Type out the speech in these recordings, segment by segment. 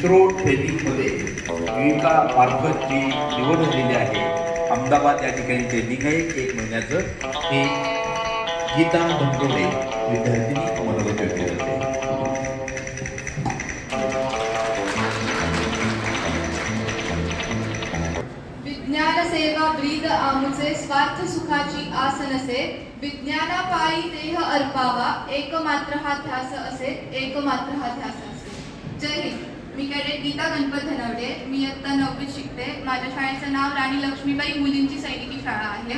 इस्रो ट्रेनिंगमध्ये युविका मार्फत जी निवड झालेली आहे, अहमदाबाद या ठिकाणी ट्रेनिंग आहे 1 महिन्याचं, हे गीता धनकोडे विद्यार्थिनी मनोगत व्यक्त करते. विज्ञान सेवा ब्रीद आमुचे स्वार्थ सुखाची आस नसे, विज्ञानापायी देह अर्पावा एकमात्र हा ध्यास असे, एकमात्र हा ध्यास असे. जय हिंद. मी कॅडेट गीता गणपत धनवडे. मी इयत्ता 9वीत शिकते. माझ्या शाळेचं नाव राणी लक्ष्मीबाई मुलींची सैनिकी शाळा आहे.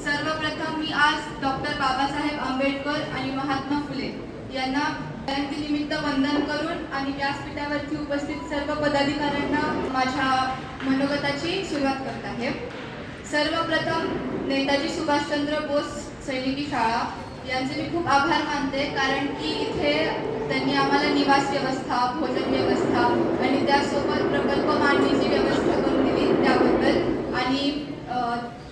सर्वप्रथम मी आज डॉक्टर बाबासाहेब आंबेडकर आणि महात्मा फुले यांना जयंतीनिमित्त वंदन करून आणि व्यासपीठावरती उपस्थित सर्व पदाधिकाऱ्यांना माझ्या मनोगताची सुरुवात करत आहे. सर्वप्रथम नेताजी सुभाषचंद्र बोस सैनिकी शाळा यांचे मी खूप आभार मानते, कारण की इथे त्यांनी आम्हाला निवास व्यवस्था, भोजन व्यवस्था आणि त्यासोबत प्रकल्प मांडणीची व्यवस्था करून दिली त्याबद्दल. आणि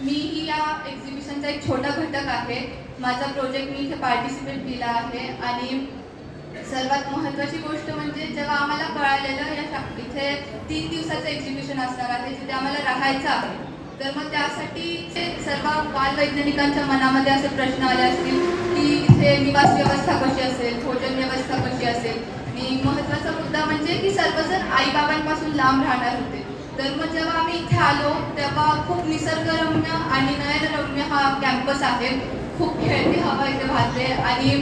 मीही या एक्झिबिशनचा एक छोटा घटक आहे. माझा प्रोजेक्ट मी इथे पार्टिसिपेट केला आहे. आणि सर्वात महत्त्वाची गोष्ट म्हणजे जेव्हा आम्हाला कळालेलं या इथे 3 दिवसाचं एक्झिबिशन असणार आहे, जिथे आम्हाला राहायचं आहे, तर मग त्यासाठी सर्व बालवैज्ञानिकांच्या मनामध्ये असे प्रश्न आले असतील की इथे निवास व्यवस्था कशी असेल, भोजन व्यवस्था कशी असेल. आणि महत्त्वाचा मुद्दा म्हणजे की सर्वजण आईबाबांपासून लांब राहणार होते. तर मग जेव्हा आम्ही इथे आलो तेव्हा खूप निसर्गरम्य आणि नयनरम्य हा कॅम्पस आहे. खूप खेळती हवा इथे वाहते आणि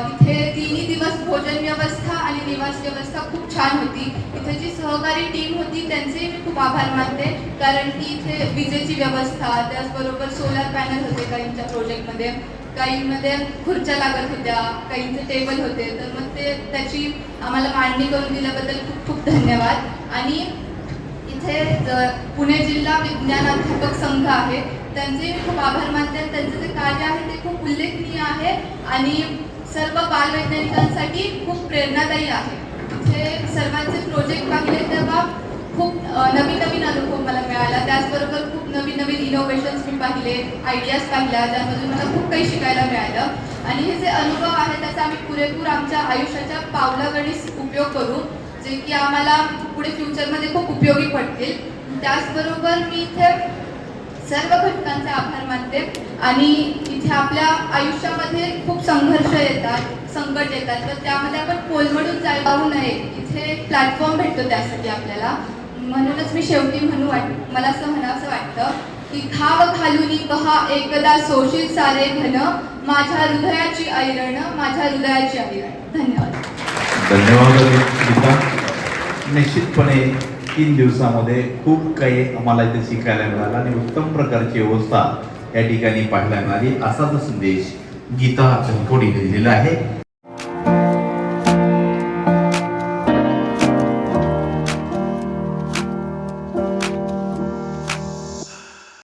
इथे 3 दिवस भोजन व्यवस्था आणि निवास व्यवस्था खूप छान होती. इथे जी सहकारी टीम होती त्यांचे मी खूप आभार मानते, कारण की इथे विजेची व्यवस्था, त्याचबरोबर सोलार पॅनल होते काहींच्या प्रोजेक्टमध्ये, काहींमध्ये खुर्च्या लागत होत्या, काहींचे टेबल होते. तर मग त्याची आम्हाला मांडणी करून दिल्याबद्दल खूप खूप धन्यवाद. आणि इथे पुणे जिल्हा विज्ञानाध्यापक संघ आहे, त्यांचे मी खूप आभार मानते. त्यांचं जे कार्य आहे ते खूप उल्लेखनीय आहे आणि सर्व बालवैज्ञानिकांसाठी खूप प्रेरणादायी आहे. इथे सर्वांचे प्रोजेक्ट पाहिले तेव्हा खूप नवीन नवीन अनुभव मला मिळाला. त्याचबरोबर खूप नवीन नवीन इनोव्हेशन्स मी पाहिले, आयडियाज पाहिल्या, ज्यामधून मला खूप काही शिकायला मिळालं. आणि हे जे अनुभव आहे त्याचा आम्ही पुरेपूर आमच्या आयुष्याच्या पावलागणिक उपयोग करू, जे की आम्हाला पुढे फ्युचरमध्ये खूप उपयोगी पडतील. त्याचबरोबर मी इथे सर्व घटकांचे आभार मानते. आणि इथे आपल्या आयुष्यामध्ये खूप संघर्ष येतात, संकट येतात, तर त्यामध्ये आपण कोलमडून जाऊ नये. इथे प्लॅटफॉर्म भेटतो त्यासाठी आपल्याला. म्हणूनच मी शेवटी मला असं म्हणावंसं वाटतं की घाव घालूनी पहा एकदा सोशील सारे घन, माझ्या हृदयाची ऐरण, माझ्या हृदयाची ऐरण. धन्यवाद. धन्यवाद गीता. निश्चितपणे 3 दिवसामध्ये खूप काही आम्हाला इथे शिकायला मिळालं आणि उत्तम प्रकारची व्यवस्था या ठिकाणी पाहायला मिळाली, असाच संदेश गीता धनकोडे दिलेला आहे.